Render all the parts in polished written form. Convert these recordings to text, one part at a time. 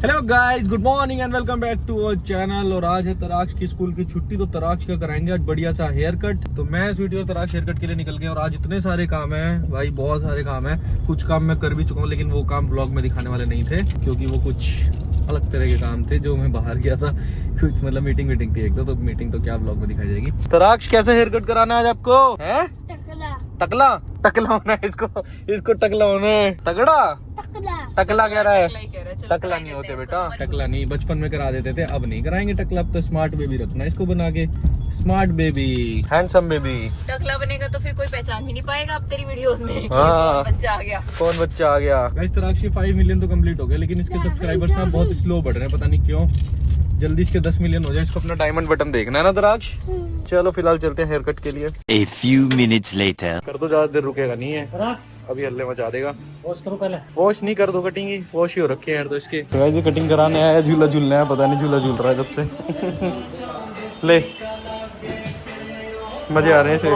Hello guys, good morning and welcome back to our channel. और आज है तराक्ष की स्कूल की छुट्टी, तो तराक्ष का कराएंगे आज बढ़िया सा हेयर कट। तो मैं स्वीटी और तराक्ष हेयर कट के लिए निकल गए और आज इतने सारे काम है भाई, बहुत सारे काम है। कुछ काम मैं कर भी चुका हूँ, लेकिन वो काम ब्लॉग में दिखाने वाले नहीं थे क्योंकि वो कुछ अलग तरह के काम थे जो मैं बाहर गया था। कुछ मतलब मीटिंग थी एक तो मीटिंग तो क्या ब्लॉग में दिखाई जाएगी। तराक्ष कैसे हेयर कट कराना है आज आपको? है टकला टकला होना है इसको टकला होना है। तगड़ा टकला कह रहा है, टकला नहीं होते बेटा, टकला नहीं। बचपन में करा देते थे, अब नहीं कराएंगे टकला। अब तो स्मार्ट बेबी रखना है इसको बना के, स्मार्ट बेबी, हैंडसम बेबी। टकला बनेगा तो फिर कोई पहचान भी नहीं पाएगा अब तेरी वीडियोस में। हाँ, बच्चा आ गया, कौन बच्चा आ गया। इस तरह से 5 मिलियन तो कंप्लीट हो गया, लेकिन इसके सब्सक्राइबर्स ना बहुत स्लो बढ़ रहे हैं, पता नहीं क्यों। जल्दी इसके 10 मिलियन हो जाए, इसको अपना डायमंड बटन देखना है ना तराक्ष। चलो फिलहाल चलते हैं हेयर कट के लिए। A few minutes later. कर दो, ज्यादा देर रुकेगा नहीं है, अभी हल्ले मचा देगा। वॉश करो पहले, वॉश नहीं कर दो, कटिंग ही वॉश ही हो रखे हैं तो इसके। तो ऐसे कटिंग कराने आया, झूला झूलना है, पता नहीं झूला झूल रहा है जब से। ले मजे आ रहे हैं इसे।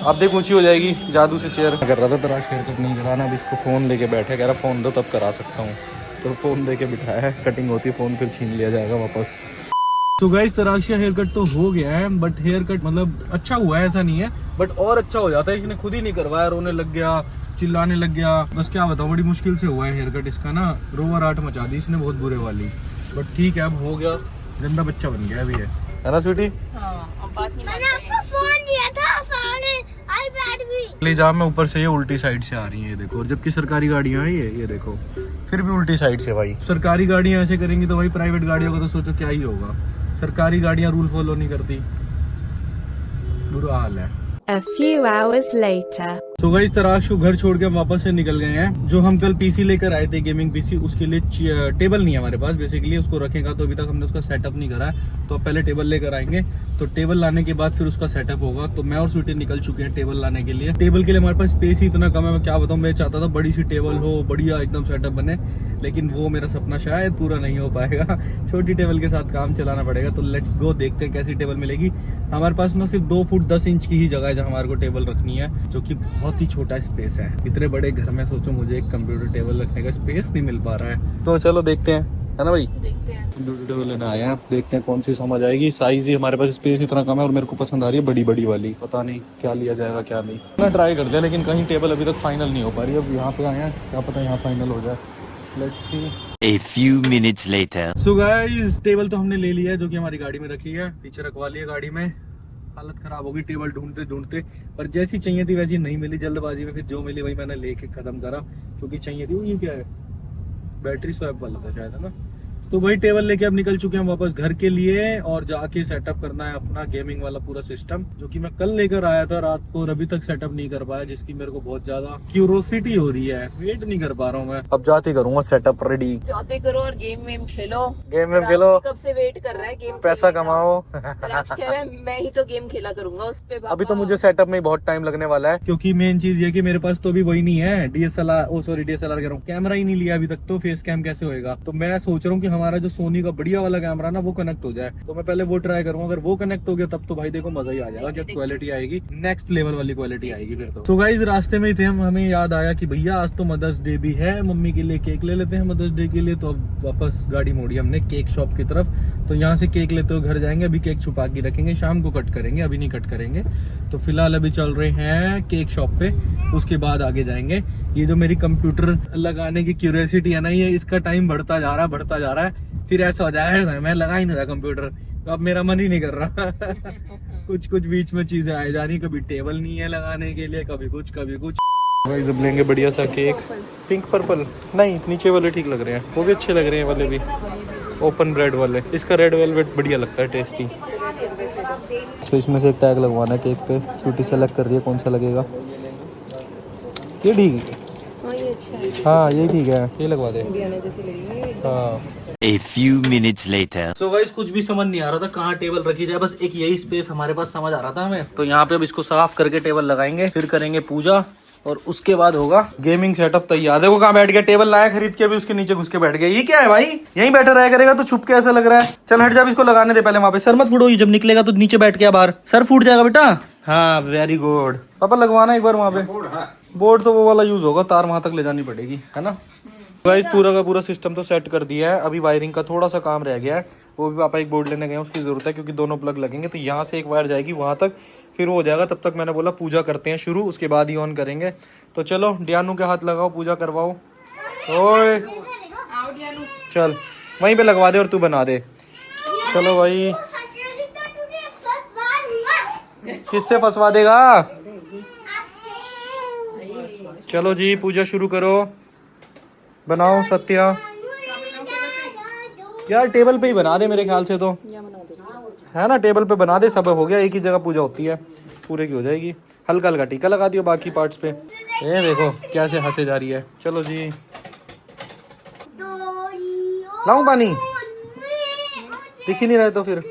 अब देख ऊंची हो जाएगी जादू से। चेयर कर रहा था तरह शेयर कट नहीं कराना, अब इसको फोन लेके बैठे, कह रहा फोन दो तब करा सकता हूँ। तो फोन देके बिठाया है, कटिंग होती है, फोन फिर छीन लिया जाएगा वापस। तो गाइस तराक्ष हेयर कट तो हो गया है, बट हेयर कट मतलब अच्छा हुआ है ऐसा नहीं है, बट और अच्छा हो जाता है। इसने खुद ही नहीं करवाया, रोने लग गया, चिल्लाने लग गया, बस क्या बताऊं, बड़ी मुश्किल से हुआ है हेयर कट इसका ना। रोवर आर्ट मचा दी इसने बहुत बुरे वाली, बट ठीक है अब हो गया, गंदा बच्चा बन गया अभी है ना स्वीटी? हाँ, अब बात नहीं मैंने आपको फोन दिया था, सारे आईपैड भी। ले जाम में ऊपर से ये उल्टी साइड से आ रही है, ये देखो। और जबकि सरकारी गाड़ियां हैं ये देखो, फिर भी उल्टी साइड से। भाई सरकारी गाड़ियां ऐसे करेंगी तो भाई प्राइवेट गाड़ियों का तो सोचो क्या ही होगा। सरकारी गाड़ियां रूल फॉलो नहीं करती, बुरा हाल है। A few hours later. तो गाइस तराक्ष को घर छोड़ के हम वापस से निकल गए हैं। जो हम कल पीसी लेकर आए थे, गेमिंग पीसी, उसके लिए टेबल नहीं है हमारे पास बेसिकली, उसको रखेगा। तो अभी तक हमने उसका सेटअप नहीं करा है, तो अब पहले टेबल लेकर आएंगे। तो टेबल लाने के बाद फिर उसका सेटअप होगा। तो मैं और स्वीटी निकल चुके हैं टेबल लाने के लिए। टेबल के लिए हमारे पास स्पेस ही इतना कम है, मैं क्या बताऊं। मैं चाहता था बड़ी सी टेबल हो, बढ़िया एकदम सेटअप बने, लेकिन वो मेरा सपना शायद पूरा नहीं हो पाएगा। छोटी टेबल के साथ काम चलाना पड़ेगा। तो लेट्स गो, देखते हैं कैसी टेबल मिलेगी। हमारे पास ना सिर्फ 2 फुट 10 इंच की ही जगह है जहाँ हमारे को टेबल रखनी है, जो कि बहुत ही छोटा स्पेस है। इतने बड़े घर में सोचो मुझे एक कंप्यूटर टेबल रखने का स्पेस नहीं मिल पा रहा है। तो चलो देखते हैं, है ना भाई, देखते हैं। कंप्यूटर टेबल लेना आए हैं, देखते हैं कौन सी समझ आएगी। साइज ही हमारे पास, स्पेस इतना कम है और मेरे को पसंद आ रही है बड़ी बड़ी वाली। पता नहीं क्या लिया जाएगा क्या नहीं, मैं ट्राई कर दिया, लेकिन कहीं टेबल अभी तक फाइनल नहीं हो पा रही है। अब यहाँ पे आए हैं, क्या पता यहाँ फाइनल हो जाए। Let's see. A few minutes later. So guys table तो हमने ले लिया है, जो कि हमारी गाड़ी में रखी है, पीछे रखवा लिया गाड़ी में। हालत खराब होगी टेबल ढूंढते ढूंढते, पर जैसी चाहिए थी वैसी नहीं मिली। जल्दबाजी में फिर जो मिली वही मैंने लेके खत्म करा, क्योंकि चाहिए थी। ये क्या है, बैटरी स्वैप वाला था शायद, है ना। तो वही टेबल लेके अब निकल चुके हैं वापस घर के लिए, और जाके सेटअप करना है अपना गेमिंग वाला पूरा सिस्टम, जो कि मैं कल लेकर आया था रात को और अभी तक सेटअप नहीं कर पाया, जिसकी मेरे को बहुत ज्यादा क्यूरोसिटी हो रही है। वेट नहीं कर पा रहा हूँ मैं, अब जाते करूंगा सेटअप रेडी। जाते करो और गेम वेम खेलो। गेम में खेलो, कब से वेट कर रहा है गेम, पैसा कमाओ। तराक्ष कह रहा है मैं ही तो गेम खेला करूंगा उस पे। अभी तो मुझे सेटअप में बहुत टाइम लगने वाला है, क्योंकि मेन चीज ये कि मेरे पास तो अभी वही नहीं है, डीएसएलआर कह रहा हूँ, कैमरा ही नहीं लिया अभी तक। तो फेस कैम कैसे होएगा? तो मैं सोच रहा हूँ कि हमारा जो सोनी का बढ़िया वाला कैमरा ना वो कनेक्ट हो जाए, तो मैं पहले वो ट्राई करूंगा। अगर वो कनेक्ट हो गया तब तो भाई देखो मजा ही आ जाएगा, जब क्वालिटी आएगी, नेक्स्ट लेवल वाली क्वालिटी आएगी फिर तो। गाइस रास्ते में ही थे हम, हमें याद आया कि भैया आज तो मदर्स डे भी है, मम्मी के लिए केक ले लेते हैं मदर्स डे के लिए। तो अब वापस गाड़ी मोड़ी हमने केक शॉप की तरफ। तो यहाँ से केक लेते हुए घर जाएंगे। अभी केक छुपा के रखेंगे, शाम को कट करेंगे, अभी नहीं कट करेंगे। तो फिलहाल अभी चल रहे हैं केक शॉप पे, उसके बाद आगे जाएंगे। ये जो मेरी कंप्यूटर लगाने की क्यूरियोसिटी है ना, ये इसका टाइम बढ़ता जा रहा है। फिर ऐसा हो जाए मैं लगा ही नहीं रहा कंप्यूटर, तो अब मेरा मन ही नहीं कर रहा। कुछ बीच में चीजें आ जा रही, कभी टेबल नहीं है लगाने के लिए, कभी कुछ। भाई जब लेंगे बढ़िया सा केक, पिंक पर्पल नहीं, नीचे वाले ठीक लग रहे हैं, वो भी अच्छे लग रहे हैं वाले भी, ओपन ब्रेड वाले। इसका रेड वेलवेट बढ़िया लगता है, टेस्टी। तो इसमें से एक टैग लगवाना है केक पे, स्वीटी सेलेक्ट कर रही है कौन सा लगेगा। ये ठीक है, हाँ ये ठीक है, ये लगवा दे। हाँ। A few minutes later. So guys कुछ भी समझ नहीं आ रहा था कहाँ टेबल रखी जाए, बस एक यही स्पेस हमारे पास समझ आ रहा था हमें। तो यहाँ पे अब इसको साफ करके टेबल लगाएंगे, फिर करेंगे पूजा, और उसके बाद होगा गेमिंग सेटअप तैयार। देखो कहाँ बैठ गया, टेबल लाया खरीद के, अभी उसके नीचे घुस के बैठ गया। ये क्या है भाई, यहीं बैठा रहा करेगा तो छुप के ऐसा लग रहा है। चल हट जा, इसको लगाने दे पहले वहाँ पे। सर मत फूटो, जब निकलेगा तो नीचे बैठ गया बाहर, सर फूट जाएगा बेटा। हाँ वेरी गुड पापा, लगवाना एक बार वहाँ पे। बोर्ड तो वो वाला यूज होगा, तार वहां तक ले जानी पड़ेगी, है ना। गाइस पूरा का पूरा सिस्टम तो सेट कर दिया है, अभी वायरिंग का थोड़ा सा काम रह गया है, वो भी पापा एक बोर्ड लेने गए हैं, उसकी जरूरत है क्योंकि दोनों प्लग लगेंगे, तो यहाँ से एक वायर जाएगी वहां तक, फिर वो हो जाएगा। तब तक मैंने बोला पूजा करते हैं शुरू, उसके बाद ही ऑन करेंगे। तो चलो डियानू के हाथ लगाओ, पूजा करवाओ। ओए चल वहीं पे लगवा दे और तू बना दे। चलो भाई, किससे फंसवा देगा? चलो जी पूजा शुरू करो, बनाओ सत्या। यार टेबल पे ही बना दे मेरे ख्याल से, तो है ना, टेबल पे बना दे, सब हो गया, एक ही जगह पूजा होती है, पूरे की हो जाएगी। हल्का हल्का टीका लगा दियो बाकी पार्ट्स पे। ये देखो कैसे हंसे जा रही है। चलो जी, लाऊं पानी? दिख ही नहीं रहा तो फिर।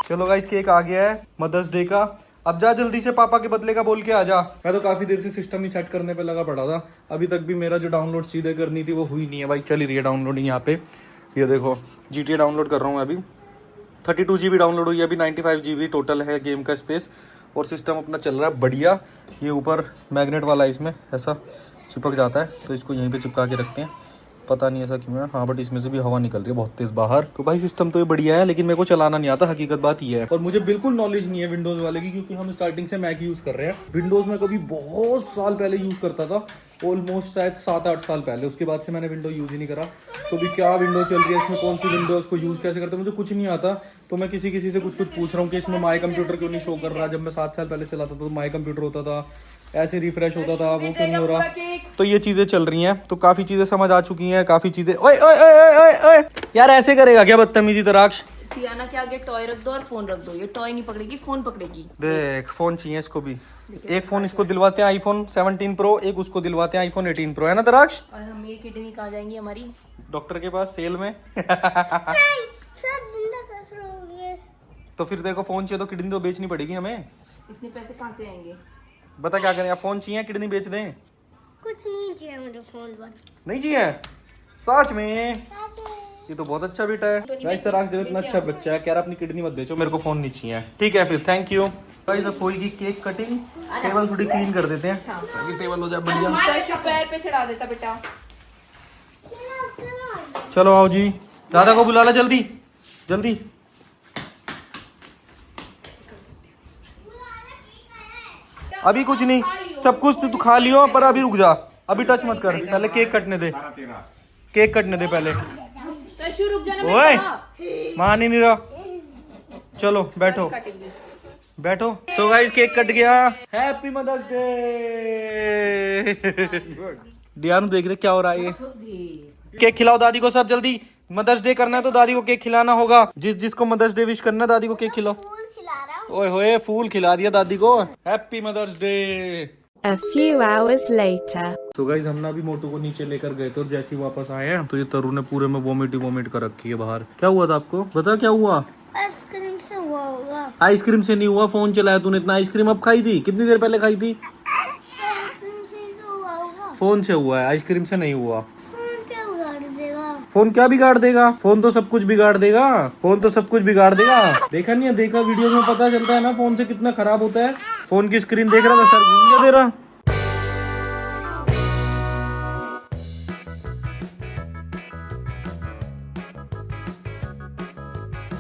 चलो गाइस केक आ गया है मदर्स डे का। अब जा जल्दी से पापा के बदले का बोल के आ जा। मैं तो काफी देर से सिस्टम ही सेट करने पे लगा पड़ा था, अभी तक भी मेरा जो डाउनलोड चीजें करनी थी वो हुई नहीं है भाई। चल ही रही है डाउनलोडिंग यहाँ पे, ये देखो GTA डाउनलोड कर रहा हूँ मैं अभी। 32 GB डाउनलोड हुई है अभी, 95 GB टोटल है गेम का स्पेस, और सिस्टम अपना चल रहा है बढ़िया। ये ऊपर मैग्नेट वाला इसमें ऐसा चिपक जाता है, तो इसको यहीं पे चिपका के रखते हैं, पता नहीं ऐसा क्यों है। हाँ बट इसमें से भी हवा निकल रही है बहुत तेज बाहर। तो भाई सिस्टम तो ये बढ़िया है, लेकिन मेरे को चलाना नहीं आता, हकीकत बात ये है। और मुझे बिल्कुल नॉलेज नहीं है विंडोज वाले की, क्योंकि हम स्टार्टिंग से मैक यूज कर रहे हैं। विंडोज में कभी बहुत साल पहले यूज करता था, ऑलमोस्ट शायद 7-8 साल पहले, उसके बाद से मैंने विंडो यूज ही नहीं करा। तो भी क्या विंडो चल रही है इसमें, कौन सी विंडो है, उसको यूज कैसे करते हैं, मुझे कुछ नहीं आता। तो मैं किसी से कुछ पूछ रहा हूँ कि इसमें माई कंप्यूटर क्यों नहीं शो कर रहा। जब मैं 7 साल पहले चलाता था तो माई कंप्यूटर होता था, ऐसे रिफ्रेश होता था, वो क्यों नहीं हो रहा। तो ये चीजें चल रही हैं, तो काफी चीजें समझ आ चुकी हैं, काफी चीजें। ओए ओए ओए ओए ओए यार ऐसे करेगा क्या बदतमीजी तराक्ष? सियाना के आगे टॉय रख दो और फोन रख दो, ये टॉय नहीं पकड़ेगी, फोन पकड़ेगी। देख फोन चाहिए इसको भी, एक फोन इसको दिलवाते हैं iPhone 17 Pro, एक उसको दिलवाते हैं iPhone 18 Pro, है ना तराक्ष? और हम ये किडनी कहाँ जाएंगी हमारी? डॉक्टर के पास सेल में। तो फिर तेरे को फोन चाहिए तो किडनी तो बेचनी पड़ेगी हमें। इतने पैसे कहाँ से आएंगे? बता क्या करें, फोन चाहिए किडनी बेच दें? कुछ नहीं चाहिए मुझे फोन पर। नहीं चाहिए सच में? ये तो बहुत अच्छा बेटा है। गाइस तराक्ष देखो इतना अच्छा बच्चा है, कह रहा अपनी किडनी मत बेचो, मेरे को फोन नहीं चाहिए। ठीक है फिर, थैंक यू। गाइस अब होगी केक कटिंग, टेबल थोड़ी क्लीन कर देते हैं ताकि टेबल हो जाए बढ़िया। पैर पे चढ़ा देता बेटा। चलो आओ जी, दादा को बुला ला जल्दी जल्दी। अभी कुछ नहीं, सब कुछ तू खा लियो, पर अभी रुक जा, अभी टच मत कर, पहले केक कटने दे, केक कटने दे पहले। रुक जाना ओए मान ही नहीं रहा। चलो बैठो बैठो। तो गाइस केक कट गया, हैप्पी मदर्स डे। डियानू देख रहे क्या हो रहा है ये। केक खिलाओ दादी को सब जल्दी, मदर्स डे करना है तो दादी को केक खिलाना होगा। जिसको मदर्स डे विश करना है दादी को केक खिलाओ। फूल खिला रहा हूँ। ओए होए फूल खिला दिया दादी को, happy mother's day. A few hours later. तो गाइस हम ना अभी मोटू को नीचे लेकर गए थे, और जैसे ही वापस आए हैं तो ये तरु ने पूरे में वोमिट कर रखी है बाहर। क्या हुआ था आपको, बता क्या हुआ? आइसक्रीम से हुआ होगा। आइसक्रीम से नहीं हुआ, फोन चलाया तूने इतना। आइसक्रीम अब खाई थी, कितनी देर पहले खाई थी? आइसक्रीम से ही तो हुआ होगा। फोन से हुआ है, आइसक्रीम से नहीं हुआ। फोन क्या बिगाड़ देगा? फोन क्या बिगाड़ देगा? फोन तो सब कुछ बिगाड़ देगा, फोन तो सब कुछ बिगाड़ देगा। देखा नहीं है, देखा वीडियो में पता चलता है ना फोन से कितना खराब होता है। फोन की स्क्रीन देख रहा था, सर घूम गया तेरा।